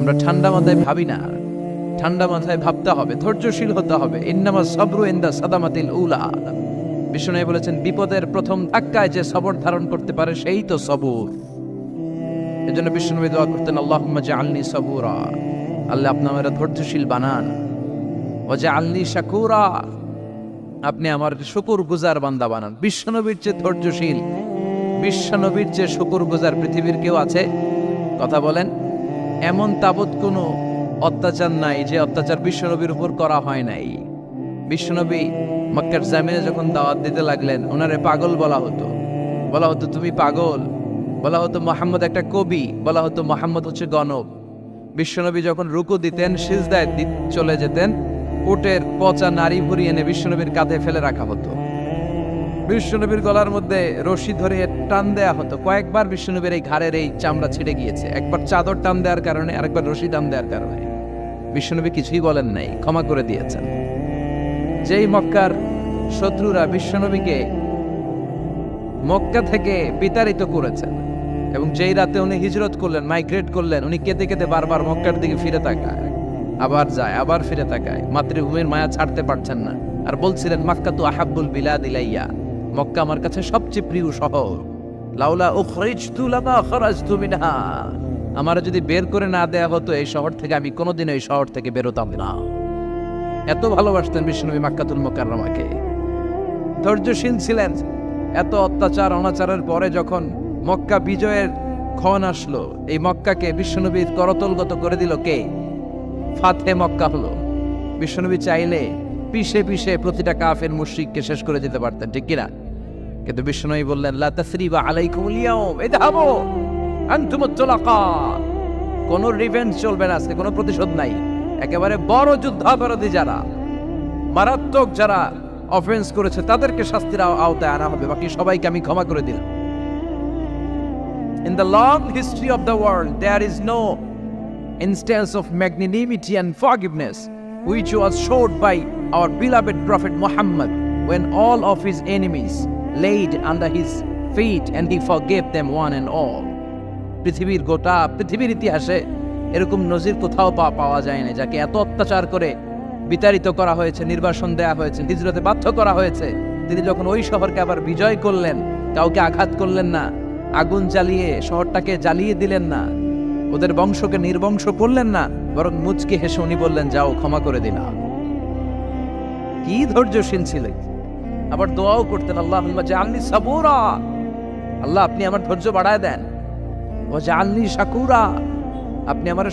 আমরা ঠান্ডা মাথায় ভাবি না, ঠান্ডা মাথায় ভাবতে হবে, ধৈর্যশীল হতে হবে। ইন্নামা সাবরু ইনদা সাদামাতিল উলা। বিষ্ণু বলেছেন, বিপদের প্রথম ধাক্কায় যে সবর ধারণ করতে পারে সেই তো সবুর। এজন্য বিষ্ণু দোয়া করতেন, আল্লাহুম্মা জাআলনি সাবুরা, আল্লাহ আপনি আমাকে ধৈর্যশীল বানান। ওয়া জাআলনি শাকুরা, আপনি আমার শুকরগুজার বান্দা বানান। বিশ্বনবীর চেয়ে ধৈর্যশীল, বিশ্বনবীর চেয়ে শুকরগুজার পৃথিবীর কেউ আছে? কথা বলেন। এমন তাবৎ কোনো অত্যাচার নাই যে অত্যাচার বিশ্বনবীর উপর করা হয় নাই। বিশ্বনবী মক্কার জামিনে যখন দাওয়াত দিতে লাগলেন, ওনারে পাগল বলা হতো, বলা হতো তুমি পাগল, বলা হতো মুহাম্মদ একটা কবি, বলা হতো মুহাম্মদ হচ্ছে গণক। বিশ্বনবী যখন রুকু দিতেন, সিজদায় চলে যেতেন, উটের পচা নারী ভুরি এনে বিশ্বনবীর কাঁধে ফেলে রাখা হতো। বিশ্বনবীর গলার মধ্যে রশি ধরে টান দেয়া হতো। কয়েকবার বিশ্বনবীর এই ঘাড়ের এই চামড়া ছিঁড়ে গিয়েছে, একবার চাদর টান দেওয়ার কারণে, আরেকবার রশি টান দেওয়ার কারণে। বিশ্বনবী কিছুই বলেন নাই, ক্ষমা করে দিয়েছেন। যেই মক্কার শত্রুরা বিশ্বনবীকে মক্কা থেকে বিতাড়িত করেছেন, এবং যেই রাতে উনি হিজরত করলেন, মাইগ্রেট করলেন, উনি কেঁদে কেঁদে বারবার মক্কার দিকে ফিরে তাকায়, আবার যায়, আবার ফিরে তাকায়, মাতৃভূমির মায়া ছাড়তে পারছেন না। আর বলছিলেন, মাক্কা তু আহাব্বুল বিলাদ ইলাইয়া, মক্কা আমার কাছে সবচেয়ে প্রিয় শহর। লাউলা উখরিজতু লামা খারাজতু মিনহা, আমার যদি বের করে না দেয়া হতো এই শহর থেকে, আমি কোনোদিন এই শহর থেকে বেরোতাম না। এত ভালোবাসতেন বিশ্বনবী মক্কাতুল মুকাররমাকে। ধৈর্যশীল ছিলেন। এত অত্যাচার অনাচারের পরে যখন মক্কা বিজয়ের ক্ষণ আসলো, এই মক্কাকে বিশ্বনবীর করতলগত করে দিল কে? ফাতে মক্কা হলো। বিশ্বনবী চাইলে পিষে পিষে প্রতিটা কাফের মুশরিককে শেষ করে দিতে পারতেন, ঠিক কিনা? কিন্তু বিশ্বনবী বললেন, লা তাসরিবা আলাইকুমুল ইয়াউম ইযহাবু আনতুমুত তুলাকা, কোনো রিভেঞ্জ চলবে না আজকে, কোনো প্রতিশোধ নাই। একেবারে বড় যুদ্ধাপরাধী যারা, মারাত্মক যারা অফেন্স করেছে, তাদেরকে শাস্তির আওতায় আনা হবে, বাকি সবাইকে আমি ক্ষমা করে দিলাম। In the long history of the world, there is no instance of magnanimity and forgiveness which was showed by our beloved Prophet Muhammad when all of his enemies laid under his feet and he forgave them one and all. পৃথিবীর গোটা পৃথিবীর ইতিহাসে এরকম নজির কোথাও পাওয়া যায় না, যাকে এত অত্যাচার করে বিতাড়িত করা হয়েছে, নির্বাসন দেয়া হয়েছে, হিজরতে বাধ্য করা হয়েছে। তিনি যখন ওই শহরকে আবার বিজয় করলেন, কাউকে আঘাত করলেন না, আগুন জ্বালিয়ে শহরটাকে জ্বালিয়ে দিলেন না, ওদের বংশকে নির্বংশ করলেন না, বরং মুচকি হেসে উনি বললেন, যাও ক্ষমা করে দিলাম। কি ধৈর্যশীল ছিলেন। আবার দোয়াও করতেন, আল্লাহুম্মা জাআলনি সাবুরা, আল্লাহ আপনি আমার ধৈর্য বাড়ায় দেন। ওয়া জাআলনি শাকুরা, আপনি আমার